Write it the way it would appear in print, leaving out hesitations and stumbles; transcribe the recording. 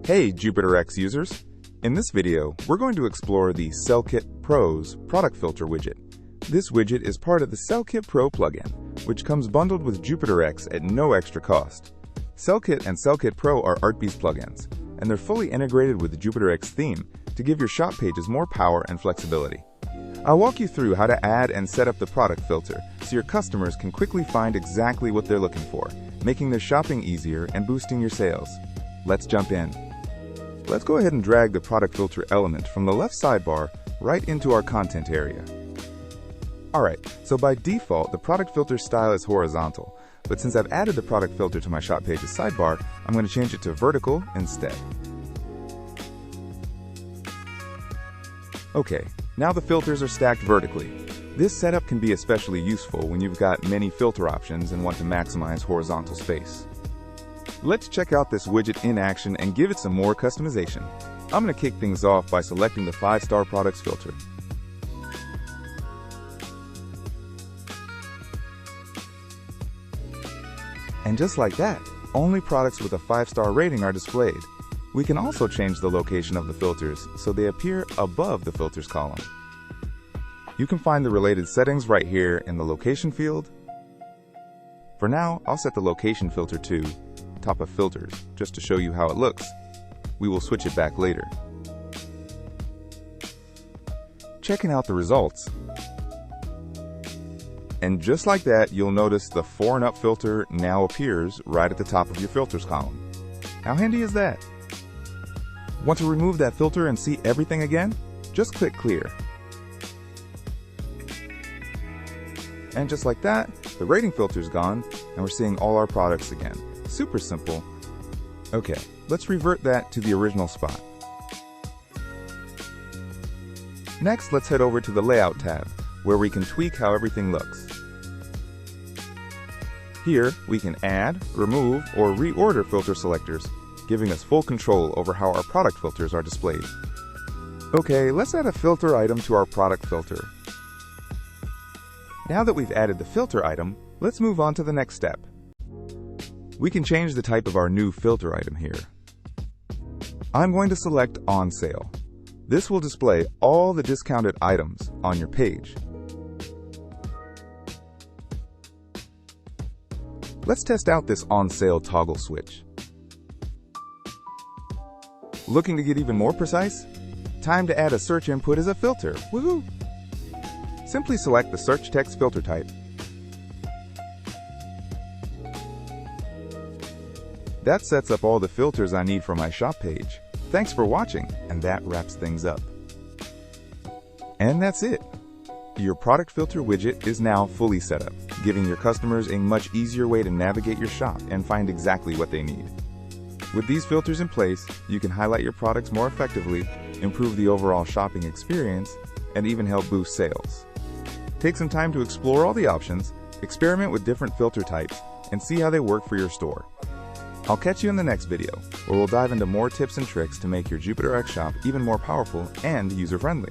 Hey JupyterX users! In this video, we're going to explore the SellKit Pro's product filter widget. This widget is part of the SellKit Pro plugin, which comes bundled with JupyterX at no extra cost. SellKit and SellKit Pro are Artbees plugins, and they're fully integrated with the JupyterX theme to give your shop pages more power and flexibility. I'll walk you through how to add and set up the product filter so your customers can quickly find exactly what they're looking for, making their shopping easier and boosting your sales. Let's jump in. Let's go ahead and drag the product filter element from the left sidebar right into our content area. Alright, so by default, the product filter style is horizontal, but since I've added the product filter to my shop page's sidebar, I'm going to change it to vertical instead. Okay, now the filters are stacked vertically. This setup can be especially useful when you've got many filter options and want to maximize horizontal space. Let's check out this widget in action and give it some more customization. I'm going to kick things off by selecting the 5-star products filter. And just like that, only products with a 5-star rating are displayed. We can also change the location of the filters so they appear above the filters column. You can find the related settings right here in the location field. For now, I'll set the location filter to top of filters, just to show you how it looks. We will switch it back later. Checking out the results. And just like that, you'll notice the 4 and up filter now appears right at the top of your filters column. How handy is that? Want to remove that filter and see everything again? Just click clear. And just like that, the rating filter's gone and we're seeing all our products again. Super simple. Okay, let's revert that to the original spot. Next, let's head over to the Layout tab, where we can tweak how everything looks. Here, we can add, remove, or reorder filter selectors, giving us full control over how our product filters are displayed. Okay, let's add a filter item to our product filter. Now that we've added the filter item, let's move on to the next step. We can change the type of our new filter item here. I'm going to select On Sale. This will display all the discounted items on your page. Let's test out this On Sale toggle switch. Looking to get even more precise? Time to add a search input as a filter. Woohoo! Simply select the search text filter type. That sets up all the filters I need for my shop page. Thanks for watching, and that wraps things up. And that's it. Your product filter widget is now fully set up, giving your customers a much easier way to navigate your shop and find exactly what they need. With these filters in place, you can highlight your products more effectively, improve the overall shopping experience, and even help boost sales. Take some time to explore all the options, experiment with different filter types, and see how they work for your store. I'll catch you in the next video, where we'll dive into more tips and tricks to make your JupyterX shop even more powerful and user-friendly.